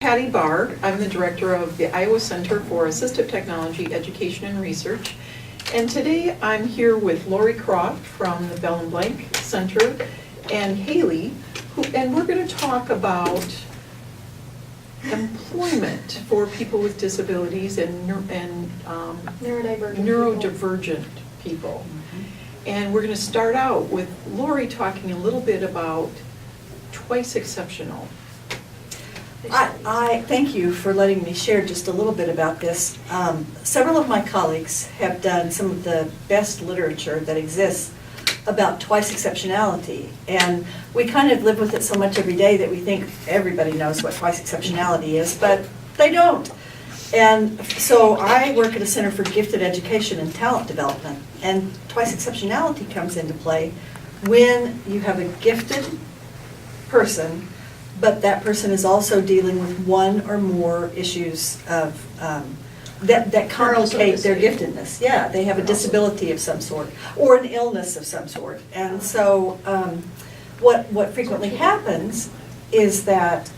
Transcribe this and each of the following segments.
Patty Barr. I'm the director of the Iowa Center for Assistive Technology Education and Research. And today I'm here with Lori Croft from the Bell and Blank Center and Hailey, and we're going to talk about employment for people with disabilities and neurodivergent people. And we're going to start out with Lori talking a little bit about twice exceptional. I thank you for letting me share just a little bit about this. Several of my colleagues have done some of the best literature that exists about twice exceptionality, and we kind of live with it so much every day that we think everybody knows what twice exceptionality is, but they don't. And so I work at a Center for Gifted Education and Talent Development, and twice exceptionality comes into play when you have a gifted person, but that person is also dealing with one or more issues of that complicate their giftedness. Yeah, they have a disability of some sort or an illness of some sort. And so what frequently happens is that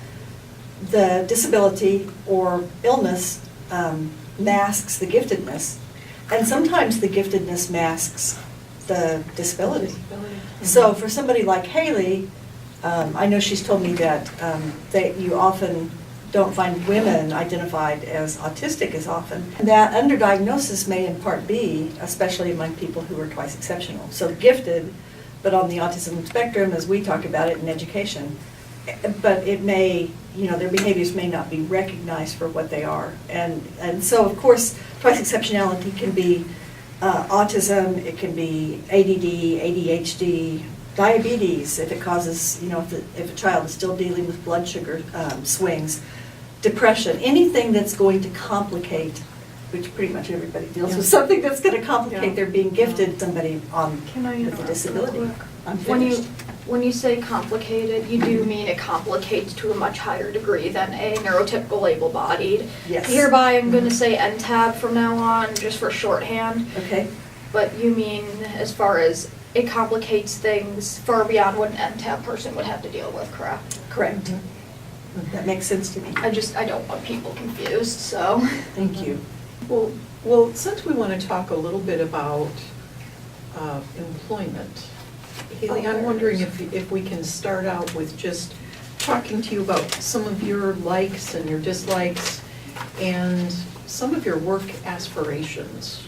the disability or illness masks the giftedness, and sometimes the giftedness masks the disability. So for somebody like Hailey, I know she's told me that you often don't find women identified as autistic as often. That underdiagnosis may in part be, especially among people who are twice exceptional. So gifted, but on the autism spectrum, as we talk about it in education, but it may, their behaviors may not be recognized for what they are. And so, of course, twice exceptionality can be autism, it can be ADD, ADHD, diabetes, if it causes, if a child is still dealing with blood sugar swings, depression, anything that's going to complicate, which pretty much everybody deals with, something that's going to complicate their being gifted, somebody with a disability. I'm finished. When you say complicated, you do mean it complicates to a much higher degree than a neurotypical able-bodied. Yes. Hereby, I'm going to say NTAB from now on, just for shorthand. Okay. But you mean as far as it complicates things far beyond what an NTAB person would have to deal with, correct? Correct. That makes sense to me. I don't want people confused, so. Thank you. Well, since we want to talk a little bit about employment, Hailey, I'm wondering if we can start out with just talking to you about some of your likes and your dislikes and some of your work aspirations.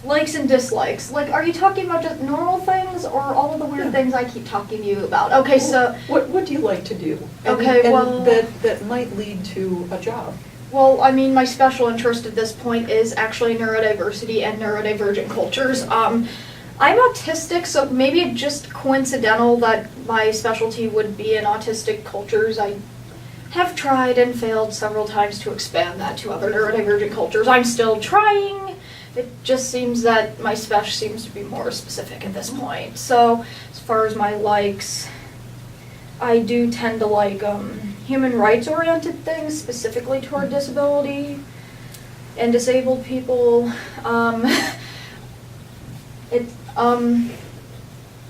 Likes and dislikes. Like, are you talking about just normal things or all of the weird things I keep talking to you about? Okay, so. What do you like to do? That might lead to a job. Well, I mean, my special interest at this point is actually neurodiversity and neurodivergent cultures. I'm autistic, so maybe it's just coincidental that my specialty would be in autistic cultures. I have tried and failed several times to expand that to other neurodivergent cultures. I'm still trying. It just seems that my spec seems to be more specific at this point. So, as far as my likes, I do tend to like human rights-oriented things, specifically toward disability and disabled people.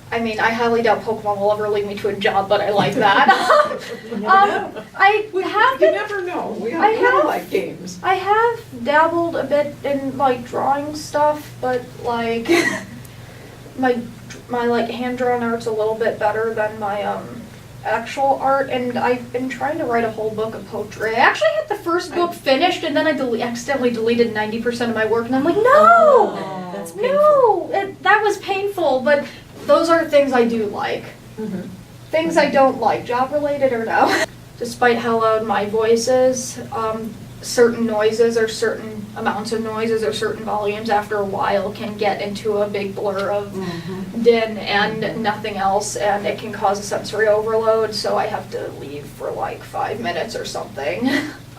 I mean, I highly doubt Pokemon will ever lead me to a job, but I like that. You never know. We all like games. I have dabbled a bit in like drawing stuff, but like my like hand-drawn art's a little bit better than my actual art, and I've been trying to write a whole book of poetry. I actually had the first book finished, and then I accidentally deleted 90% of my work, and I'm like, no! That's painful. No! That was painful, but those are things I do like. Mm-hmm. Things I don't like, job-related or no. Despite how loud my voice is, certain noises or certain amounts of noises or certain volumes after a while can get into a big blur of din and nothing else, and it can cause a sensory overload, so I have to leave for like 5 minutes or something.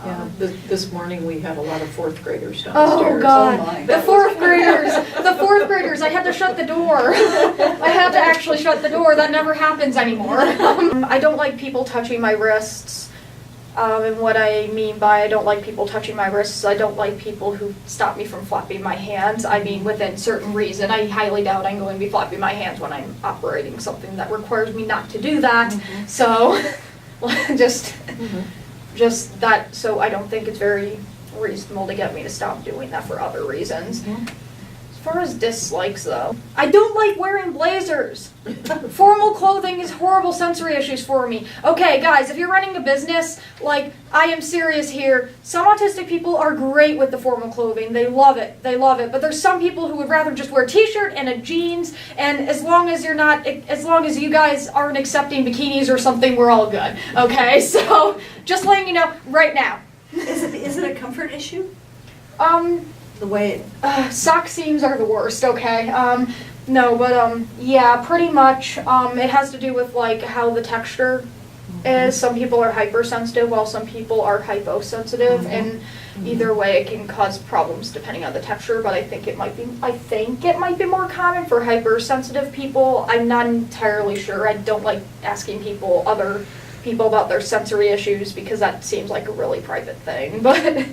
Yeah, this morning we had a lot of fourth graders downstairs. Oh God, the fourth graders, I had to shut the door. I had to actually shut the door, that never happens anymore. I don't like people touching my wrists. And what I mean by I don't like people touching my wrists, I don't like people who stop me from flapping my hands. I mean, within certain reason. I highly doubt I'm going to be flapping my hands when I'm operating something that requires me not to do that. So, just Just that, so I don't think it's very reasonable to get me to stop doing that for other reasons. As far as dislikes though, I don't like wearing blazers. Formal clothing is horrible sensory issues for me. Okay guys, if you're running a business, like I am serious here, some autistic people are great with the formal clothing. They love it, but there's some people who would rather just wear a t-shirt and a jeans, and as long as you guys aren't accepting bikinis or something, we're all good. Okay, so just letting you know right now. Is it a comfort issue? The way Sock seams are the worst, okay? No, but yeah, pretty much. It has to do with like how the texture is. Some people are hypersensitive while some people are hyposensitive, and either way it can cause problems depending on the texture, but I think it might be more common for hypersensitive people. I'm not entirely sure. I don't like asking other people about their sensory issues because that seems like a really private thing, but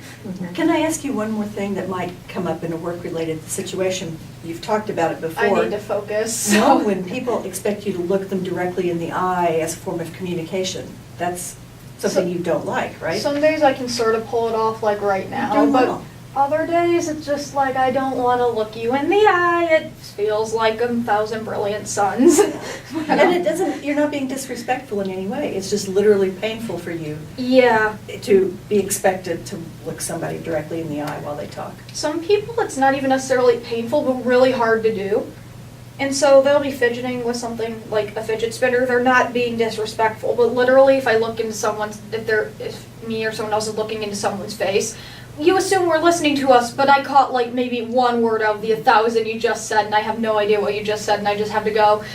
Can I ask you one more thing that might come up in a work-related situation? You've talked about it before. I need to focus. No, when people expect you to look them directly in the eye as a form of communication, that's something you don't like, right? Some days I can sort of pull it off like right now, You're doing but well. other days it's just like I don't want to look you in the eye. It feels like 1,000 brilliant suns. And you're not being disrespectful in any way. It's just literally painful for you Yeah. to be expected to look somebody directly in the eye while they talk. Some people it's not even necessarily painful, but really hard to do. And so they'll be fidgeting with something like a fidget spinner. They're not being disrespectful, but literally if I look into if me or someone else is looking into someone's face, you assume we're listening to us, but I caught like maybe one word out of the 1,000 you just said, and I have no idea what you just said, and I just have to go,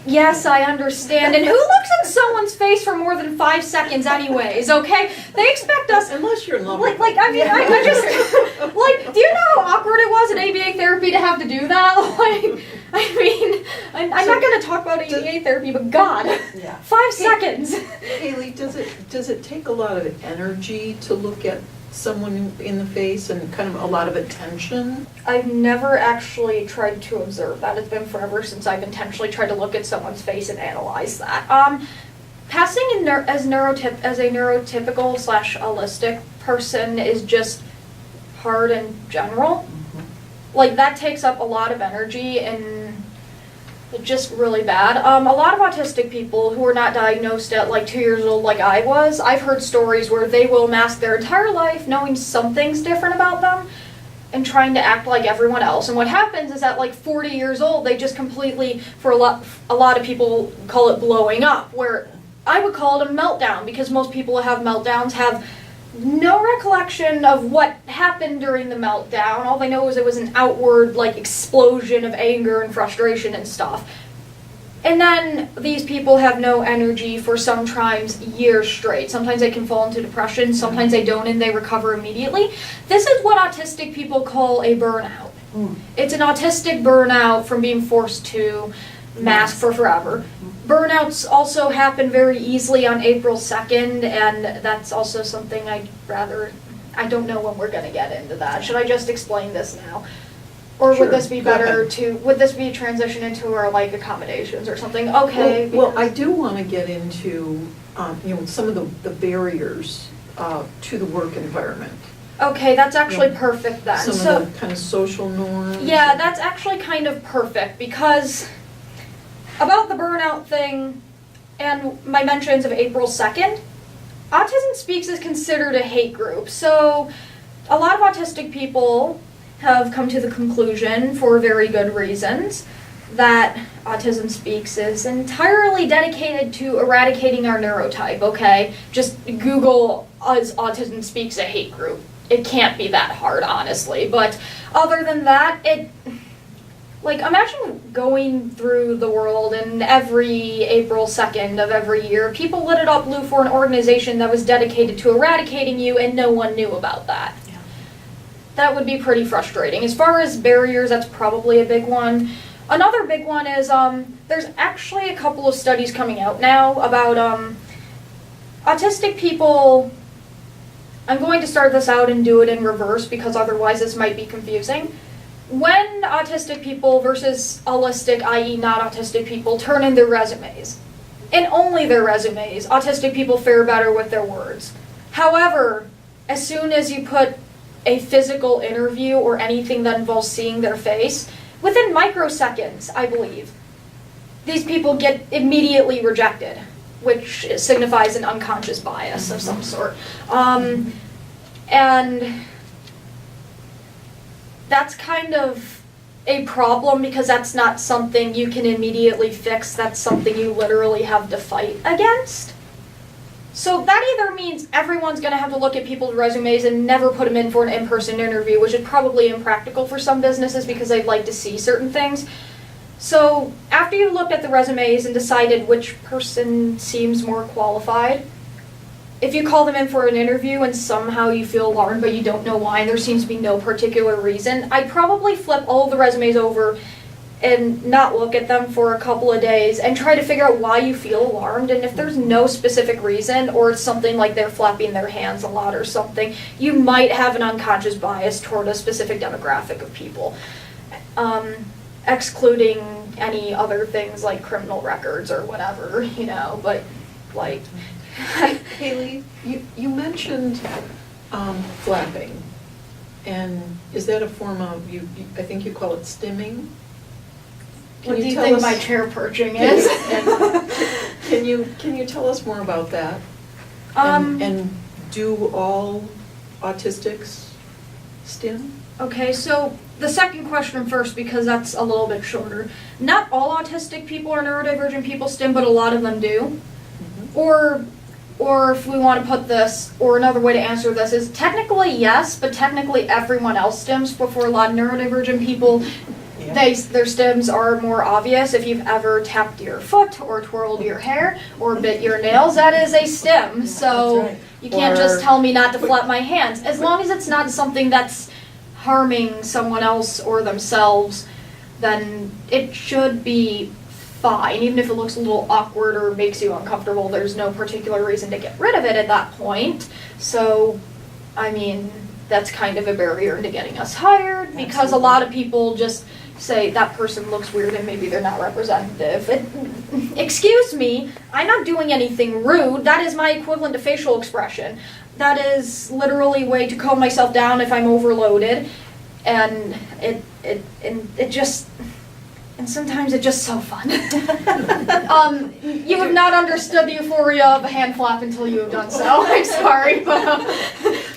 yes, I understand. And who looks at someone's face for more than 5 seconds anyways, okay? They expect us, Unless you're in love like, with I mean, I just, like, do you know how awkward it was in ABA therapy to have to do that? Like, I mean, I'm not going to talk about ABA therapy, but God, Yeah. 5 seconds. Hailey, does it take a lot of energy to look at someone in the face and kind of a lot of attention? I've never actually tried to observe that. It's been forever since I've intentionally tried to look at someone's face and analyze that. Passing as a neurotypical / holistic person is just hard in general. Like that takes up a lot of energy and it's just really bad. A lot of autistic people who are not diagnosed at like 2 years old like I was, I've heard stories where they will mask their entire life knowing something's different about them and trying to act like everyone else. And what happens is at like 40 years old, they just completely, for a lot of people call it blowing up, where I would call it a meltdown because most people who have meltdowns have no recollection of what happened during the meltdown. All they know is it was an outward like explosion of anger and frustration and stuff. And then these people have no energy for sometimes years straight. Sometimes they can fall into depression, sometimes they don't and they recover immediately. This is what autistic people call a burnout. It's an autistic burnout from being forced to mask for forever. Burnouts also happen very easily on April 2nd, and that's also something I don't know when we're going to get into that. Should I just explain this now? Or Sure, would this be go better ahead. would this be a transition into our like accommodations or something? Okay. Well, I do want to get into, some of the barriers to the work environment. Okay, that's actually perfect then. Some of the kind of social norms. Yeah, that's actually kind of perfect because about the burnout thing and my mentions of April 2nd, Autism Speaks is considered a hate group. So a lot of autistic people have come to the conclusion, for very good reasons, that Autism Speaks is entirely dedicated to eradicating our neurotype, okay? Just Google "Is Autism Speaks a hate group?" It can't be that hard, honestly. But other than that, imagine going through the world and every April 2nd of every year, people lit it up blue for an organization that was dedicated to eradicating you and no one knew about that. Yeah. That would be pretty frustrating. As far as barriers, that's probably a big one. Another big one is there's actually a couple of studies coming out now about autistic people. I'm going to start this out and do it in reverse because otherwise this might be confusing. When autistic people versus allistic, i.e. not autistic people, turn in their resumes, and only their resumes, autistic people fare better with their words. However, as soon as you put a physical interview or anything that involves seeing their face, within microseconds, I believe, these people get immediately rejected, which signifies an unconscious bias of some sort. And that's kind of a problem because that's not something you can immediately fix. That's something you literally have to fight against. So that either means everyone's going to have to look at people's resumes and never put them in for an in-person interview, which is probably impractical for some businesses because they'd like to see certain things. So after you looked at the resumes and decided which person seems more qualified, if you call them in for an interview and somehow you feel alarmed but you don't know why and there seems to be no particular reason, I'd probably flip all the resumes over and not look at them for a couple of days and try to figure out why you feel alarmed. And if there's no specific reason, or it's something like they're flapping their hands a lot or something, you might have an unconscious bias toward a specific demographic of people. Excluding any other things like criminal records or whatever, but like... Hailey, you mentioned flapping, and is that a form of, I think you call it stimming? What do you think my chair perching is? Can you tell us more about that? And do all autistics stim? Okay, so the second question first, because that's a little bit shorter. Not all autistic people or neurodivergent people stim, but a lot of them do. Mm-hmm. Or if we want to put this, or another way to answer this is technically yes, but technically everyone else stims. But for a lot of neurodivergent people, their stims are more obvious. If you've ever tapped your foot or twirled your hair or bit your nails, that is a stim. So right. You can't just tell me not to flap my hands. As long as it's not something that's harming someone else or themselves, then it should be fine. Even if it looks a little awkward or makes you uncomfortable, there's no particular reason to get rid of it at that point. So, I mean, that's kind of a barrier into getting us hired, because Absolutely. A lot of people just say that person looks weird and maybe they're not representative. Excuse me, I'm not doing anything rude. That is my equivalent to facial expression. That is literally a way to calm myself down if I'm overloaded, and it just, and sometimes it's just so fun. You have not understood the euphoria of a hand flap until you have done so. I'm sorry, but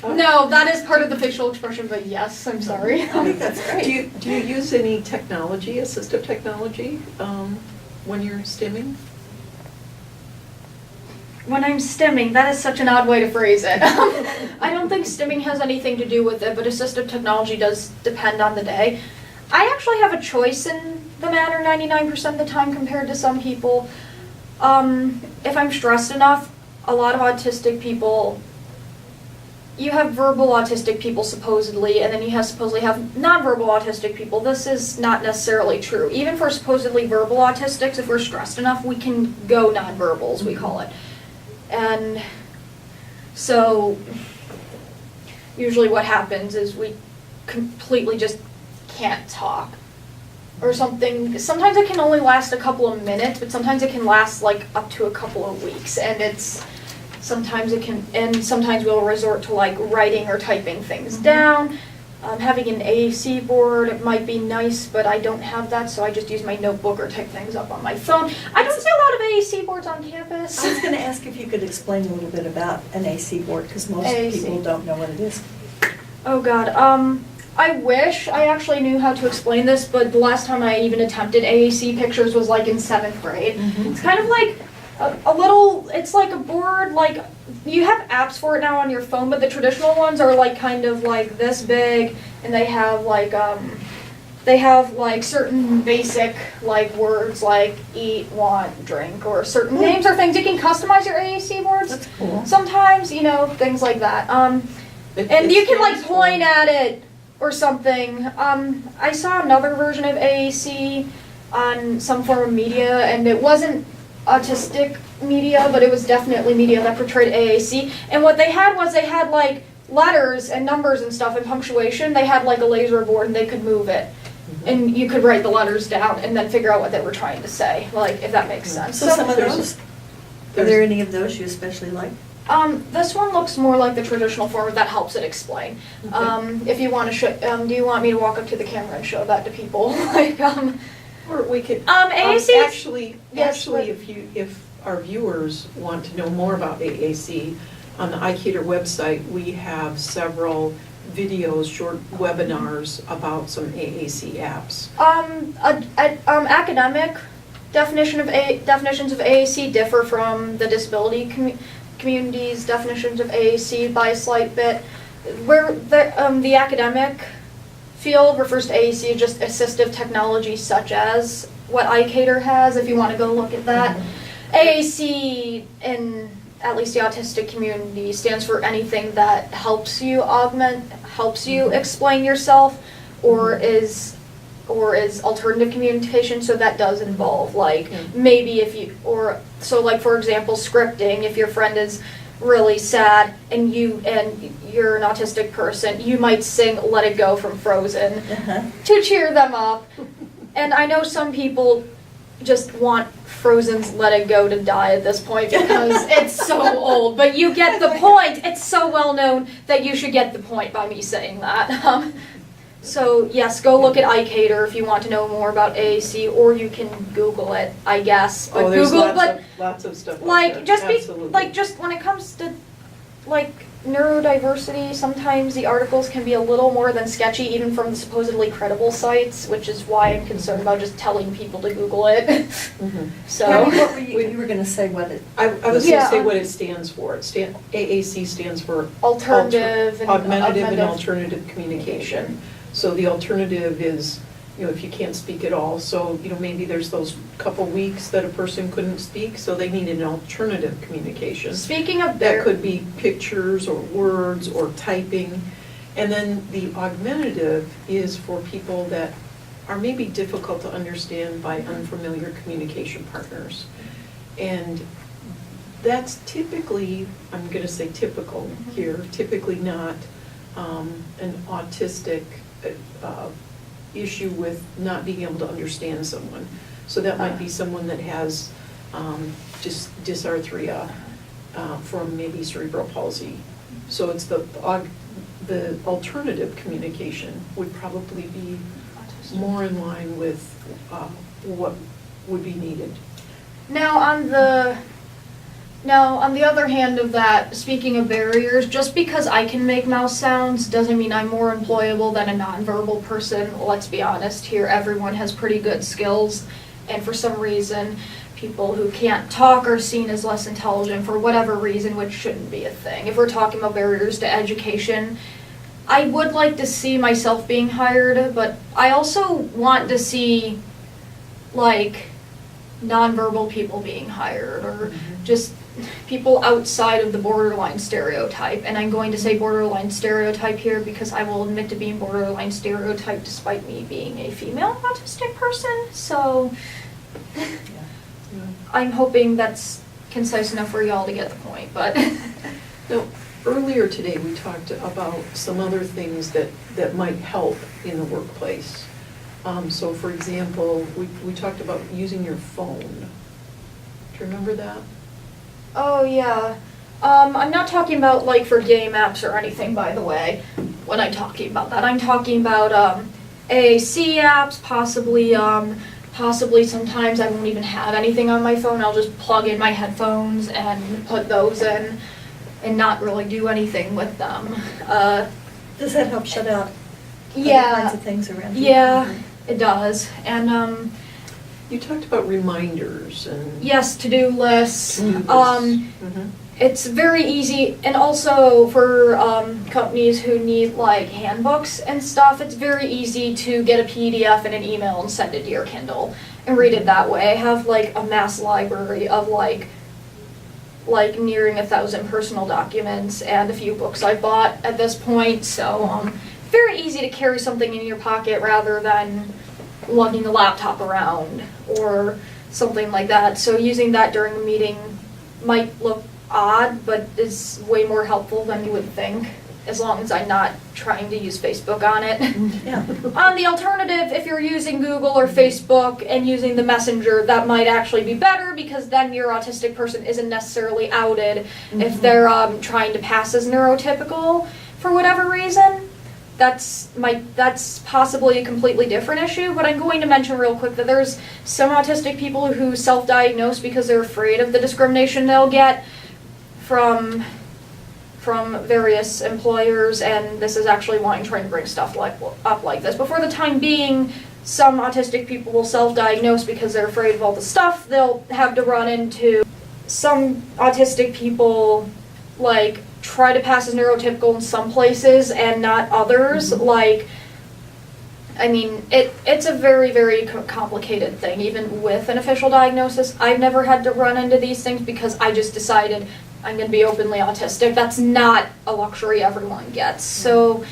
no, that is part of the facial expression. But yes, I'm sorry. That's great. Do you use any technology, assistive technology, when you're stimming? When I'm stimming, that is such an odd way to phrase it. I don't think stimming has anything to do with it, but assistive technology does depend on the day. I actually have a choice in the matter 99% of the time compared to some people. If I'm stressed enough, a lot of autistic people, you have verbal autistic people supposedly, and then you supposedly have nonverbal autistic people. This is not necessarily true. Even for supposedly verbal autistics, if we're stressed enough, we can go nonverbals, we call it. And so usually what happens is we completely just can't talk or something. Sometimes it can only last a couple of minutes, but sometimes it can last like up to a couple of weeks, and sometimes we'll resort to like writing or typing things down. Having an AAC board might be nice, but I don't have that, so I just use my notebook or type things up on my phone. I don't see a lot of AAC boards on campus. I was going to ask if you could explain a little bit about an AC board, because most people don't know what it is. Oh God, I wish I actually knew how to explain this, but the last time I even attempted AAC pictures was like in 7th grade. Mm-hmm. It's kind of like it's like a board, like, you have apps for it now on your phone, but the traditional ones are like kind of like this big, and they have like certain basic like words like eat, want, drink, or certain names or things. You can customize your AAC boards. That's cool. Sometimes, things like that. And you can like point at it or something. I saw another version of AAC on some form of media, and it wasn't autistic media, but it was definitely media that portrayed AAC. And what they had was they had like letters and numbers and stuff and punctuation. They had like a laser board and they could move it. Mm-hmm. And you could write the letters down and then figure out what they were trying to say, like, if that makes sense. So some of those, are there any of those you especially like? This one looks more like the traditional form that helps it explain. Okay. If you want to show, do you want me to walk up to the camera and show that to people? Like, Or we could, AAC. actually, Yes, but- if our viewers want to know more about AAC, on the iCater website, we have several videos, short webinars about some AAC apps. Academic definitions of AAC differ from the disability community's definitions of AAC by a slight bit. Where the academic field refers to AAC as just assistive technology such as what iCater has, if you want to go look at that. AAC, in at least the autistic community, stands for anything that helps you explain yourself, or is alternative communication. So that does involve, like, maybe if you, so like, for example, scripting. If your friend is really sad and you're an autistic person, you might sing "Let It Go" from Frozen to cheer them up. And I know some people just want Frozen's "Let It Go" to die at this point because it's so old, but you get the point. It's so well known that you should get the point by me saying that. So yes, go look at iCater if you want to know more about AAC, or you can Google it, I guess. But There's Google, lots of stuff. like just Absolutely. just when it comes to like neurodiversity, sometimes the articles can be a little more than sketchy, even from the supposedly credible sites, which is why I'm concerned about just telling people to Google it. Mhm. So What were you were going to say what it, I was going to Yeah. say what it stands for. AAC stands for alternative and Augmentative and Alternative Communication. So the alternative is, if you can't speak at all, so, maybe there's those couple weeks that a person couldn't speak, so they need an alternative communication. Speaking of That could be pictures or words or typing. And then the augmentative is for people that are maybe difficult to understand by unfamiliar communication partners. And that's typically, I'm going to say typical here, typically not an autistic issue with not being able to understand someone. So that might be someone that has just dysarthria from maybe cerebral palsy. So it's the alternative communication would probably be more in line with what would be needed. Now on the other hand of that, speaking of barriers, just because I can make mouth sounds doesn't mean I'm more employable than a nonverbal person. Let's be honest here, everyone has pretty good skills, and for some reason, people who can't talk are seen as less intelligent for whatever reason, which shouldn't be a thing. If we're talking about barriers to education, I would like to see myself being hired, but I also want to see, like, nonverbal people being hired, or just people outside of the borderline stereotype. And I'm going to say borderline stereotype here because I will admit to being borderline stereotype despite me being a female autistic person. So I'm hoping that's concise enough for y'all to get the point. But Now, earlier today, we talked about some other things that might help in the workplace. So for example, we talked about using your phone. Do you remember that? oh yeah, I'm not talking about like for game apps or anything, by the way, when I'm talking about that. I'm talking about AAC apps, possibly sometimes I won't even have anything on my phone. I'll just plug in my headphones and put those in and not really do anything with them. does that help shut out other Yeah, kinds of things around you? yeah, it does. And You talked about reminders and. yes, to-do lists. To-do lists. Mhm. It's very easy, and also for companies who need like handbooks and stuff, it's very easy to get a PDF in an email and send it to your Kindle and read it that way. I have like a mass library of like nearing 1,000 personal documents and a few books I bought at this point, so very easy to carry something in your pocket rather than lugging the laptop around or something like that. So using that during a meeting might look odd, but is way more helpful than you would think. as long as I'm not trying to use Facebook on it. Yeah. On the alternative, if you're using Google or Facebook and using the Messenger, that might actually be better because then your autistic person isn't necessarily outed if they're trying to pass as neurotypical for whatever reason. That's possibly a completely different issue, but I'm going to mention real quick that there's some autistic people who self-diagnose because they're afraid of the discrimination they'll get from various employers, and this is actually why I'm trying to bring stuff up like this. But for the time being, some autistic people will self-diagnose because they're afraid of all the stuff they'll have to run into. Some autistic people, like, try to pass as neurotypical in some places and not others. Like, I mean, it's a very, very complicated thing, even with an official diagnosis. I've never had to run into these things because I just decided I'm going to be openly autistic. That's not a luxury everyone gets. So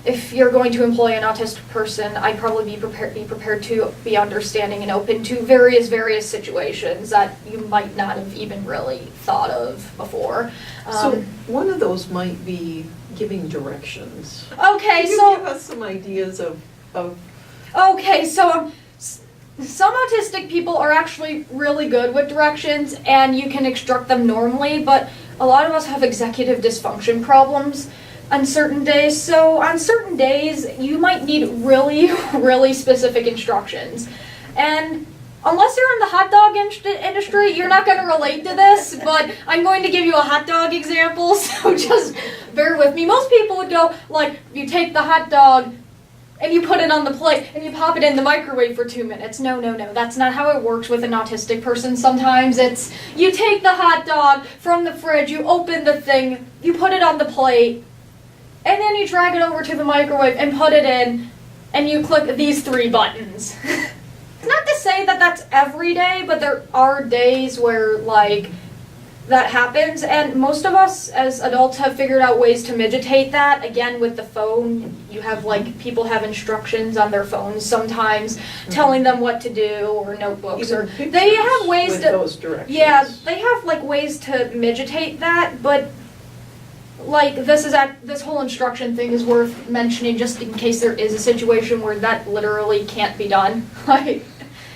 if you're going to employ an autistic person, I'd probably be prepared to be understanding and open to various situations that you might not have even really thought of before. So one of those might be giving directions. Okay, Can you so give us some ideas of okay, so some autistic people are actually really good with directions and you can instruct them normally, but a lot of us have executive dysfunction problems on certain days. So on certain days, you might need really, really specific instructions. And unless you're in the hot dog industry, you're not going to relate to this, but I'm going to give you a hot dog example, so just bear with me. Most people would go, like, you take the hot dog and you put it on the plate and you pop it in the microwave for 2 minutes. No, that's not how it works with an autistic person. Sometimes it's, you take the hot dog from the fridge, you open the thing, you put it on the plate, and then you drag it over to the microwave and put it in, and you click these 3 buttons. Not to say that that's every day, but there are days where, like, that happens, and most of us as adults have figured out ways to mitigate that. Again, with the phone, you have, like, people have instructions on their phones sometimes telling them what to do, or notebooks, or they have ways with to, those directions. yeah, they have, like, ways to mitigate that, but like, this whole instruction thing is worth mentioning just in case there is a situation where that literally can't be done. Like,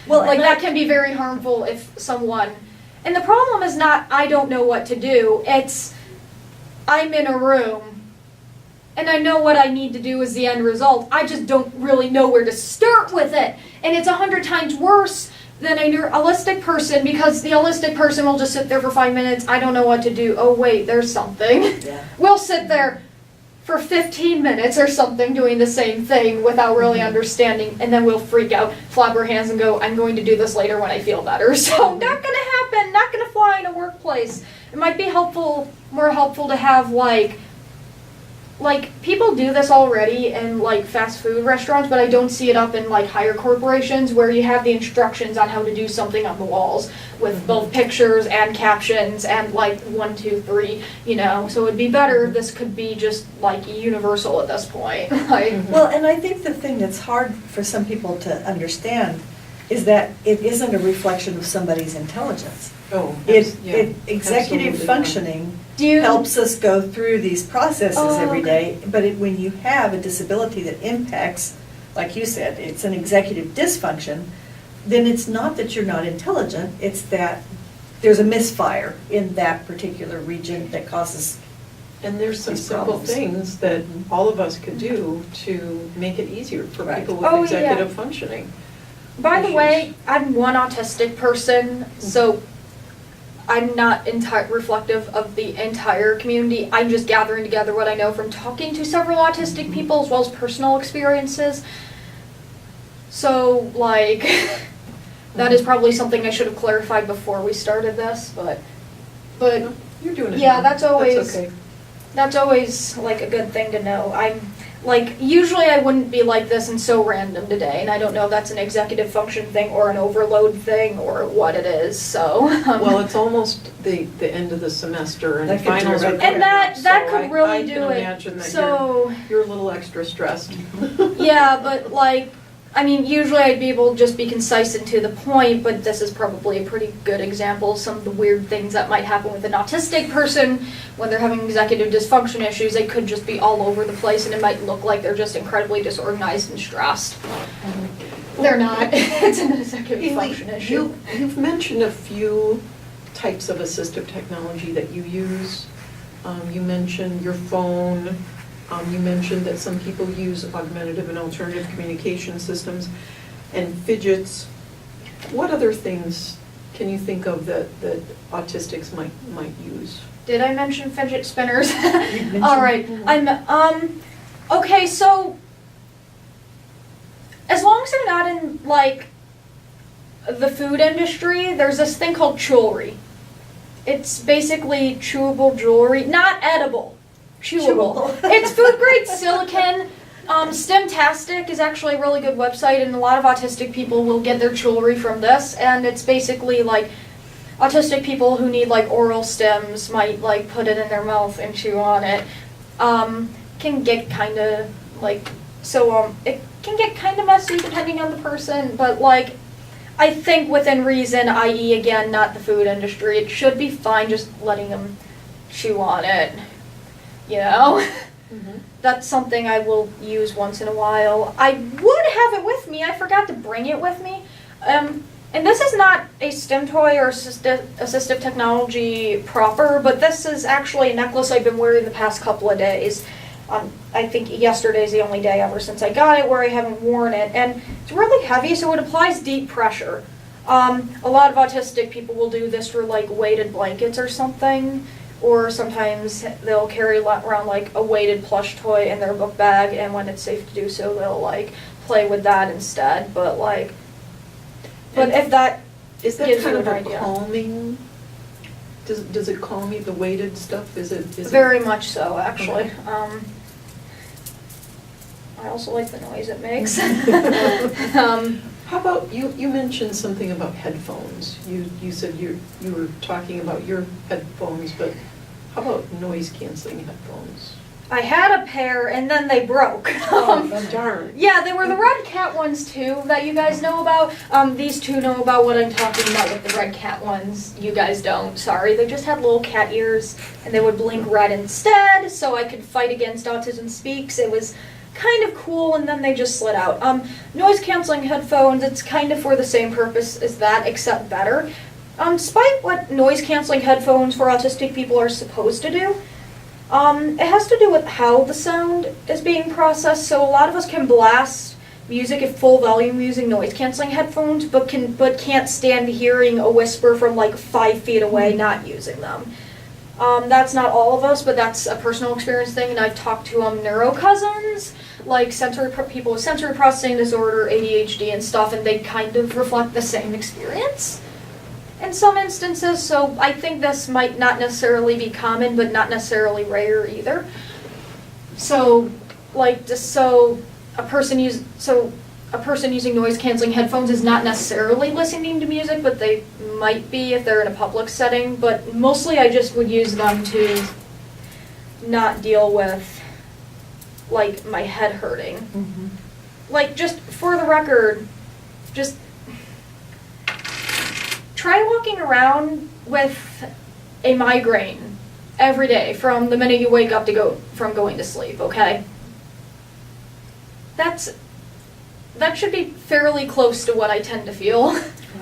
that can be very harmful if someone, and the problem is not, I don't know what to do, it's, I'm in a room, and I know what I need to do as the end result, I just don't really know where to start with it, and it's 100 times worse than a holistic person, because the holistic person will just sit there for 5 minutes, I don't know what to do, oh wait, there's something. Yeah. We'll sit there for 15 minutes or something doing the same thing without really understanding, and then we'll freak out, flap our hands and go, I'm going to do this later when I feel better. So not gonna happen, not gonna fly in a workplace. It might be more helpful to have like people do this already in like fast food restaurants, but I don't see it up in like higher corporations where you have the instructions on how to do something on the walls with both pictures and captions and like 1, 2, 3, you know. So it'd be better if this could be just like universal at this point. Like, Well, and I think the thing that's hard for some people to understand is that it isn't a reflection of somebody's intelligence. Oh, Executive absolutely. functioning do you helps us go through these processes Oh, every okay. day, but when you have a disability that impacts, like you said, it's an executive dysfunction, then it's not that you're not intelligent, it's that there's a misfire in that particular region that causes. And there's some These simple problems. things that all of us could do to make it easier for Right. people with Oh, yeah. executive functioning. By the issues. way, I'm one autistic person, so I'm not reflective of the entire community. I'm just gathering together what I know from talking to several autistic people as well as personal experiences. So, like, that is probably something I should have clarified before we started this, but You're doing it Yeah, now. that's always- okay. that's always, like, a good thing to know. Like, usually I wouldn't be like this and so random today, and I don't know if that's an executive function thing or an overload thing or what it is, so. Well, it's almost the end of the semester and That could finals do are it. coming And up, that so could really I do can it. imagine that So, you're a little extra stressed. yeah, but like, I mean, usually I'd be able to just be concise and to the point, but this is probably a pretty good example of some of the weird things that might happen with an autistic person when they're having executive dysfunction issues. They could just be all over the place, and it might look like they're just incredibly disorganized and stressed. They're not. It's an executive Hailey, dysfunction issue. you've mentioned a few types of assistive technology that you use. You mentioned your phone. You mentioned that some people use augmentative and alternative communication systems and fidgets. What other things can you think of that autistics might use? Did I mention fidget spinners? mentioned All right. Okay, so as long as they're not in like the food industry, there's this thing called jewelry. It's basically chewable jewelry, not edible. Chewable. It's food grade silicone. Stemtastic is actually a really good website, and a lot of autistic people will get their jewelry from this. And it's basically like autistic people who need like oral stems might like put it in their mouth and chew on it. Can get kind of like it can get kind of messy depending on the person, but like I think within reason, i.e. again not the food industry, it should be fine just letting them chew on it. You know, That's something I will use once in a while. I would have it with me. I forgot to bring it with me. And this is not a STEM toy or assistive technology proper, but this is actually a necklace I've been wearing the past couple of days. I think yesterday's the only day ever since I got it where I haven't worn it. And it's really heavy, so it applies deep pressure. A lot of autistic people will do this for like weighted blankets or something. Or sometimes they'll carry around like a weighted plush toy in their book bag, and when it's safe to do so, they'll like play with that instead. But if that is that gives kind you of an a idea. calming? Does it calm you, the weighted stuff? Is it Very much so, actually. Okay. I also like the noise it makes. How about you mentioned something about headphones. You said you were talking about your headphones, but how about noise canceling headphones? I had a pair and then they broke. Darn. Yeah, they were the Red Cat ones too that you guys know about. These two know about what I'm talking about with the Red Cat ones. You guys don't, sorry. They just had little cat ears and they would blink red instead, so I could fight against Autism Speaks. It was kind of cool, and then they just slid out. Noise canceling headphones, it's kind of for the same purpose as that, except better. Despite what noise canceling headphones for autistic people are supposed to do, it has to do with how the sound is being processed. So a lot of us can blast music at full volume using noise canceling headphones, but can't stand hearing a whisper from like 5 feet away not using them. That's not all of us, but that's a personal experience thing, and I've talked to neuro-cousins, like people with sensory processing disorder, ADHD and stuff, and they kind of reflect the same experience in some instances, so I think this might not necessarily be common, but not necessarily rare either. So, a person using noise-canceling headphones is not necessarily listening to music, but they might be if they're in a public setting. But mostly I just would use them to not deal with, like, my head hurting. Mm-hmm. Like, just for the record, just try walking around with a migraine every day from the minute you wake up from going to sleep, okay? That should be fairly close to what I tend to feel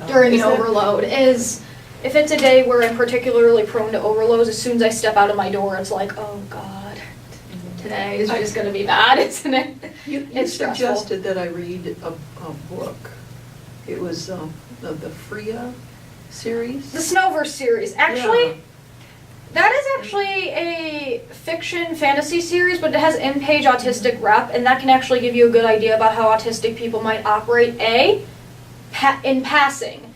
during an overload. Is if it's a day where I'm particularly prone to overloads, as soon as I step out of my door, it's like, oh God, today is just going to be bad, isn't it? You It's stressful. suggested that I read a book. It was the Freya series. The Snowverse series. Actually, Yeah. that is actually a fiction fantasy series, but it has in-page autistic rep, and that can actually give you a good idea about how autistic people might operate. In passing.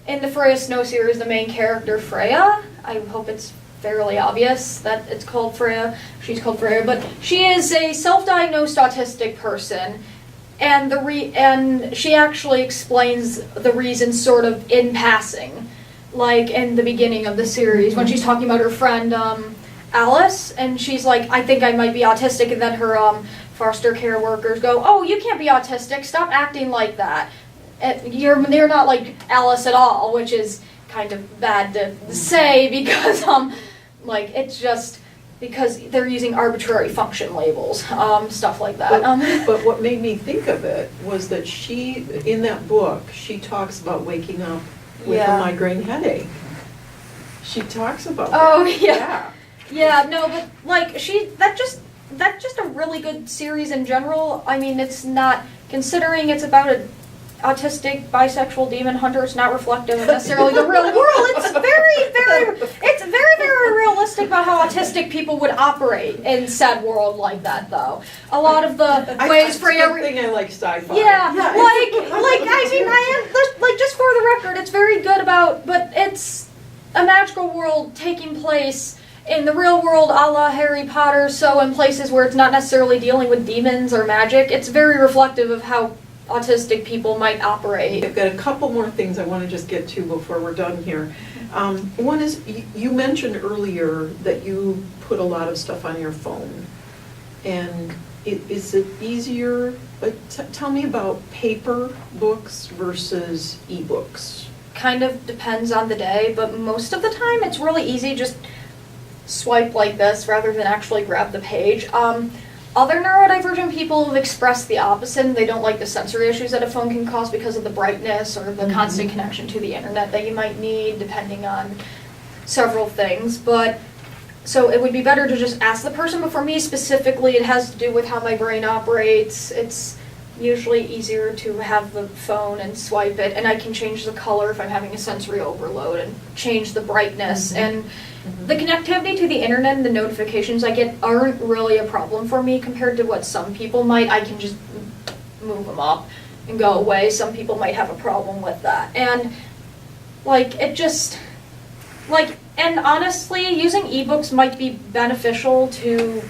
In the Freya Snow series, the main character, Freya, I hope it's fairly obvious that it's called Freya, she's called Freya, but she is a self-diagnosed autistic person, and she actually explains the reason sort of in passing. Like in the beginning of the series, when she's talking about her friend Alice, and she's like, I think I might be autistic, and then her foster care workers go, oh, you can't be autistic, stop acting like that. You're not like Alice at all, which is kind of bad to say because like it's just because they're using arbitrary function labels, stuff like that. But what made me think of it was that she, in that book, she talks about waking up with a migraine headache. She talks about that. Oh yeah. Yeah, no, but like that's just a really good series in general. I mean, it's not, considering it's about a autistic bisexual demon hunter, it's not reflective of necessarily the real world. It's very realistic about how autistic people would operate in said world like that, though. A lot of the ways for I think I like sci-fi. yeah, I mean, like, just for the record, it's very good about, but it's a magical world taking place in the real world, a la Harry Potter, so in places where it's not necessarily dealing with demons or magic, it's very reflective of how autistic people might operate. I've got a couple more things I want to just get to before we're done here. One is, you mentioned earlier that you put a lot of stuff on your phone. And is it easier, tell me about paper books versus e-books. Kind of depends on the day, but most of the time it's really easy, just swipe like this rather than actually grab the page. Other neurodivergent people have expressed the opposite. They don't like the sensory issues that a phone can cause because of the brightness or the constant connection to the internet that you might need, depending on several things. But so it would be better to just ask the person, but for me specifically, it has to do with how my brain operates. It's usually easier to have the phone and swipe it, and I can change the color if I'm having a sensory overload and change the brightness. And the connectivity to the internet and the notifications I get aren't really a problem for me compared to what some people might. I can just move them up and go away. Some people might have a problem with that. And like, it just, like, and honestly, using ebooks might be beneficial to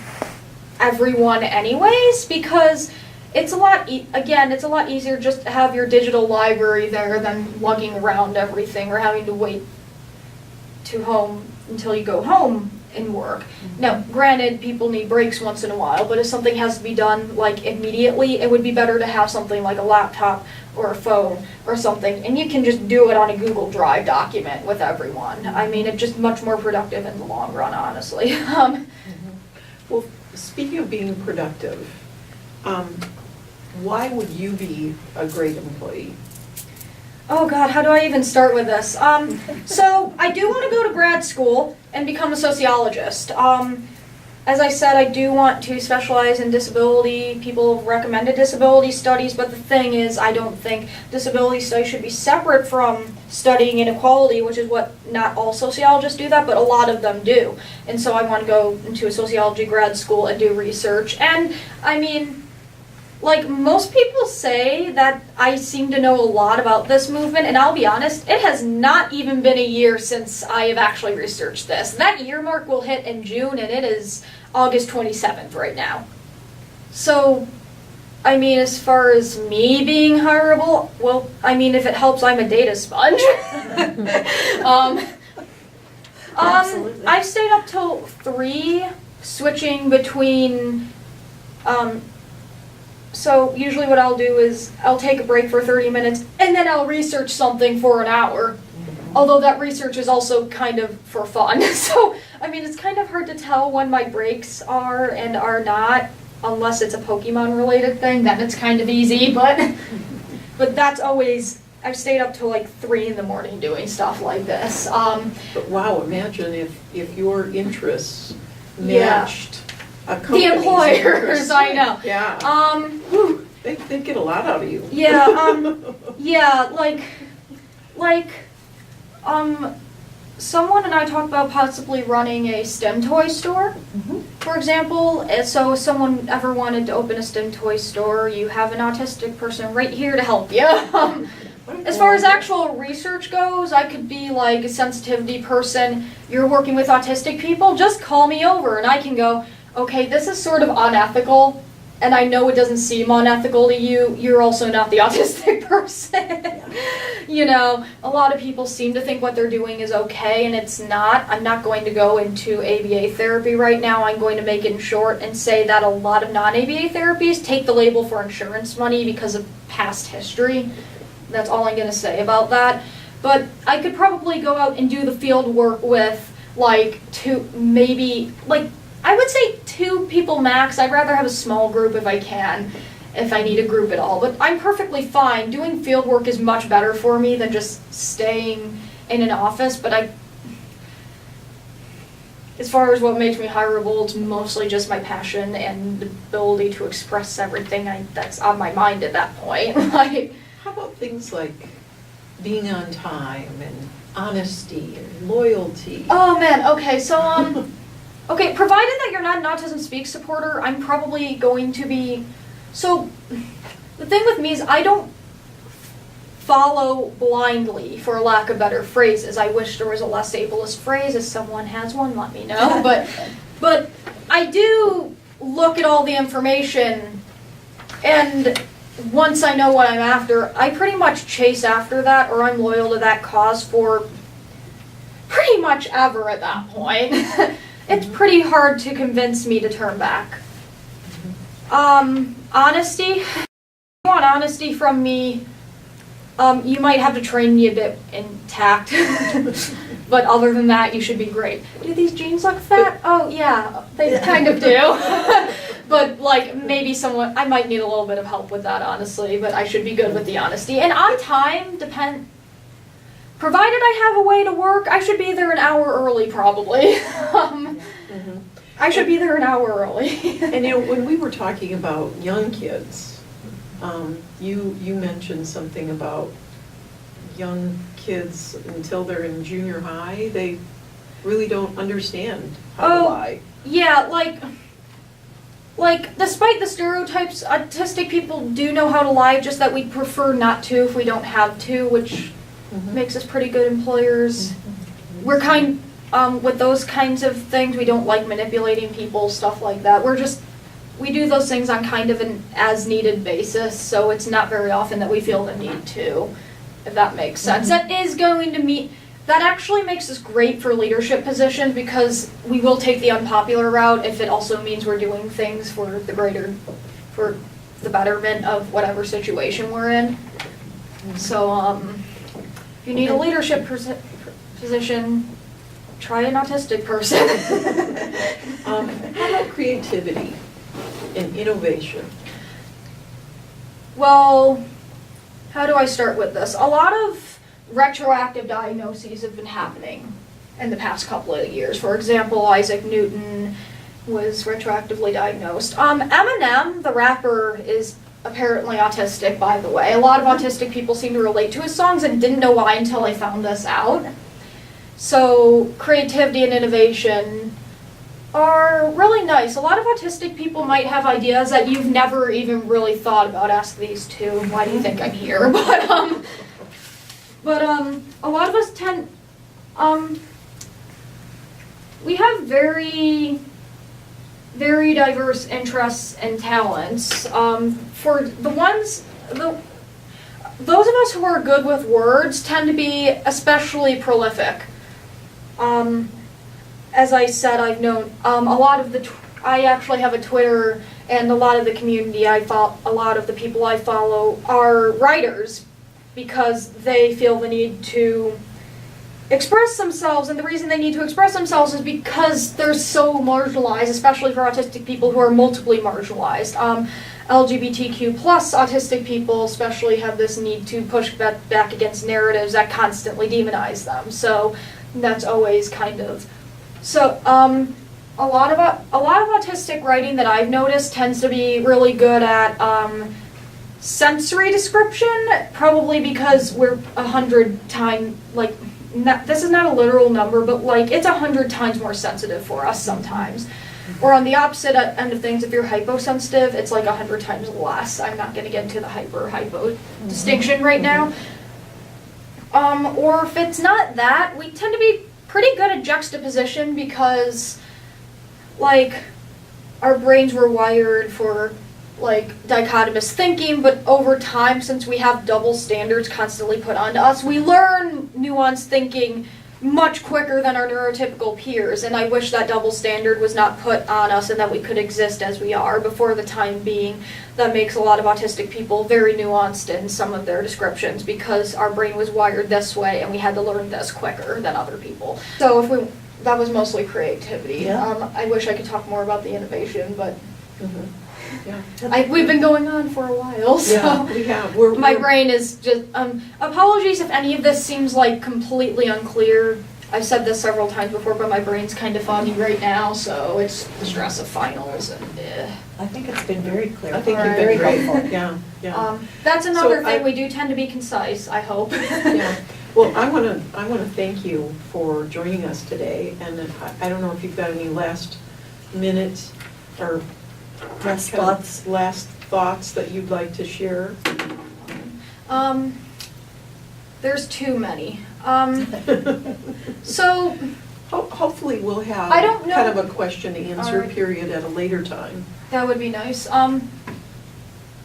everyone anyways, because it's a lot, again, it's a lot easier just to have your digital library there than lugging around everything or having to wait to home until you go home and work. Now, granted, people need breaks once in a while, but if something has to be done like immediately, it would be better to have something like a laptop or a phone or something, and you can just do it on a Google Drive document with everyone. I mean, it's just much more productive in the long run, honestly. Well, speaking of being productive, why would you be a great employee? Oh God, how do I even start with this? So I do want to go to grad school and become a sociologist. As I said, I do want to specialize in disability. People have recommended disability studies, but the thing is, I don't think disability studies should be separate from studying inequality, which is what not all sociologists do that, but a lot of them do. And so I want to go into a sociology grad school and do research. And I mean, like, most people say that I seem to know a lot about this movement, and I'll be honest, it has not even been a year since I have actually researched this. That year mark will hit in June, and it is August 27th right now. So, I mean, as far as me being hireable, well, I mean, if it helps, I'm a data sponge. Absolutely. I've stayed up till 3, switching between, so usually what I'll do is I'll take a break for 30 minutes and then I'll research something for an hour. Although that research is also kind of for fun. So, I mean, it's kind of hard to tell when my breaks are and are not, unless it's a Pokemon related thing, then it's kind of easy, but that's always, I've stayed up till like 3 in the morning doing stuff like this. But wow, imagine if your interests Yeah. matched a The company's employers, interests. I know. Yeah. Whew. They'd get a lot out of you. Yeah, yeah, someone and I talked about possibly running a STEM toy store, for example. And so if someone ever wanted to open a STEM toy store, you have an autistic person right here to help you. As far as actual research goes, I could be like a sensitivity person. You're working with autistic people, just call me over and I can go, okay, this is sort of unethical, and I know it doesn't seem unethical to you. You're also not the autistic person. You know, a lot of people seem to think what they're doing is okay, and it's not. I'm not going to go into ABA therapy right now. I'm going to make it short and say that a lot of non-ABA therapies take the label for insurance money because of past history. That's all I'm going to say about that. But I could probably go out and do the field work with like I would say 2 people max. I'd rather have a small group if I can, if I need a group at all. But I'm perfectly fine. Doing field work is much better for me than just staying in an office. But as far as what makes me hireable, it's mostly just my passion and the ability to express everything that's on my mind at that point. Like, How about things like being on time and honesty and loyalty? oh man, okay, so okay, provided that you're not an Autism Speak supporter, I'm probably going to be, so the thing with me is I don't follow blindly, for lack of better phrases. I wish there was a less ableist phrase. If someone has one, let me know. But I do look at all the information, and once I know what I'm after, I pretty much chase after that, or I'm loyal to that cause for pretty much ever at that point. It's pretty hard to convince me to turn back. Honesty. If you want honesty from me, you might have to train me a bit in tact. But other than that, you should be great. Do these jeans look fat? Oh yeah, they kind of do. But like maybe I might need a little bit of help with that, honestly, but I should be good with the honesty. And on time, provided I have a way to work, I should be there an hour early probably. I should be there an hour early. And you know, when we were talking about young kids, you mentioned something about young kids until they're in junior high, they really don't understand how to lie. Yeah, like despite the stereotypes, autistic people do know how to lie, just that we prefer not to if we don't have to, which makes us pretty good employers. We're with those kinds of things, we don't like manipulating people, stuff like that. We do those things on kind of an as-needed basis, so it's not very often that we feel the need to, if that makes sense. That actually makes us great for leadership positions, because we will take the unpopular route if it also means we're doing things for the betterment of whatever situation we're in. So, if you need a leadership position, try an autistic person. How about creativity and innovation? Well, how do I start with this? A lot of retroactive diagnoses have been happening in the past couple of years. For example, Isaac Newton was retroactively diagnosed. Eminem, the rapper, is apparently autistic, by the way. A lot of autistic people seem to relate to his songs and didn't know why until I found this out. So creativity and innovation are really nice. A lot of autistic people might have ideas that you've never even really thought about. Ask these two, why do you think I'm here? But a lot of us we have very, very diverse interests and talents. For those of us who are good with words tend to be especially prolific. As I said, I've known a lot of I actually have a Twitter, and a lot of the community a lot of the people I follow are writers, because they feel the need to express themselves, and the reason they need to express themselves is because they're so marginalized, especially for autistic people who are multiply marginalized. LGBTQ plus autistic people especially have this need to push back against narratives that constantly demonize them. So that's always kind of a lot of autistic writing that I've noticed tends to be really good at sensory description, probably because we're 100 times this is not a literal number, but it's 100 times more sensitive for us sometimes. Or on the opposite end of things, if you're hyposensitive, it's 100 times less. I'm not going to get into the hypo distinction right now. Or if it's not that, we tend to be pretty good at juxtaposition, because our brains were wired for like dichotomous thinking, but over time, since we have double standards constantly put onto us, we learn nuanced thinking much quicker than our neurotypical peers, and I wish that double standard was not put on us and that we could exist as we are. Before the time being, that makes a lot of autistic people very nuanced in some of their descriptions because our brain was wired this way and we had to learn this quicker than other people. So that was mostly creativity. Yeah. I wish I could talk more about the innovation, but Yeah. we've been going on for a while, so. Yeah, we have. My brain is just, apologies if any of this seems like completely unclear. I've said this several times before, but my brain's kind of foggy right now, so it's the stress of finals and I think it's been very clear. I think you've Very been great. helpful. Yeah. That's another So thing, we do tend to be concise, I hope. Yeah. Well, I want to thank you for joining us today, and I don't know if you've got any last minutes or Last kind of thoughts? last thoughts that you'd like to share. There's too many. So, Hopefully we'll have I don't know. kind of a question and answer Alright. period at a later time. that would be nice.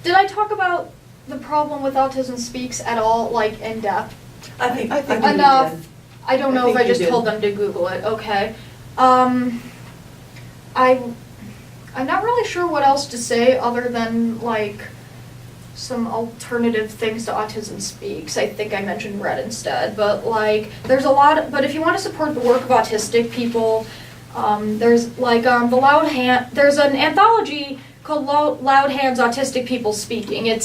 Did I talk about the problem with Autism Speaks at all, like, in depth? I think you we Enough. did. I don't I know if think I you just did. told them to Google it. Okay. I'm not really sure what else to say other than like some alternative things to Autism Speaks. I think I mentioned Red instead, but like there's a lot. But if you want to support the work of autistic people, there's like there's an anthology called Loud Hands Autistic People Speaking. It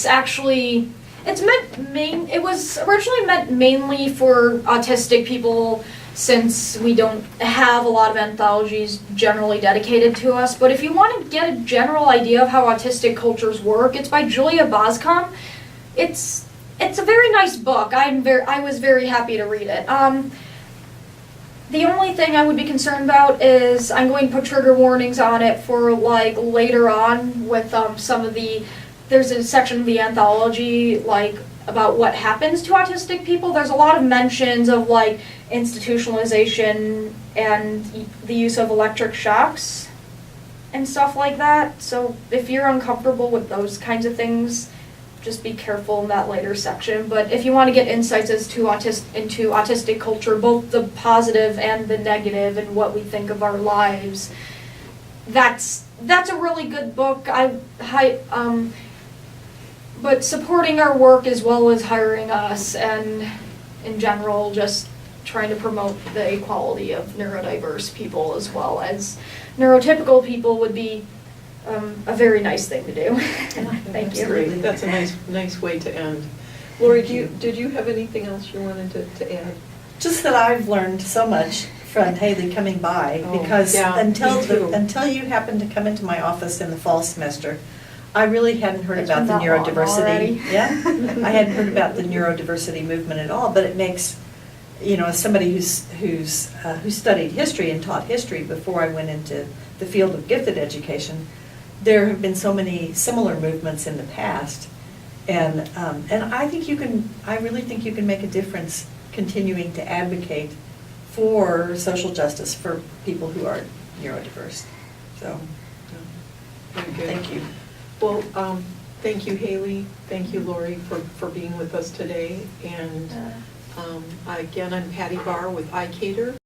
was originally meant mainly for autistic people since we don't have a lot of anthologies generally dedicated to us. But if you want to get a general idea of how autistic cultures work, it's by Julia Boscom. It's a very nice book. I was very happy to read it. The only thing I would be concerned about is I'm going to put trigger warnings on it for like later on with there's a section of the anthology like about what happens to autistic people. There's a lot of mentions of like institutionalization and the use of electric shocks and stuff like that. So if you're uncomfortable with those kinds of things, just be careful in that later section. But if you want to get insights as to into autistic culture, both the positive and the negative and what we think of our lives, that's a really good book. But supporting our work as well as hiring us and in general just trying to promote the equality of neurodiverse people as well as neurotypical people would be a very nice thing to do. Thank That's you. great. That's a nice way to end. Lori, did you have anything else you wanted to add? Just that I've learned so much from Hailey coming by, Oh, because yeah, until me too. until you happened to come into my office in the fall semester, I really hadn't heard It's about been the that long neurodiversity. already. Yeah, I hadn't heard about the neurodiversity movement at all. But it makes, as somebody who studied history and taught history before I went into the field of gifted education, there have been so many similar movements in the past, and I think I really think you can make a difference continuing to advocate for social justice for people who are neurodiverse. So, Very good. thank you. Well, thank you, Hailey. Thank you, Lori, for being with us today. And again, I'm Patty Barr with iCater.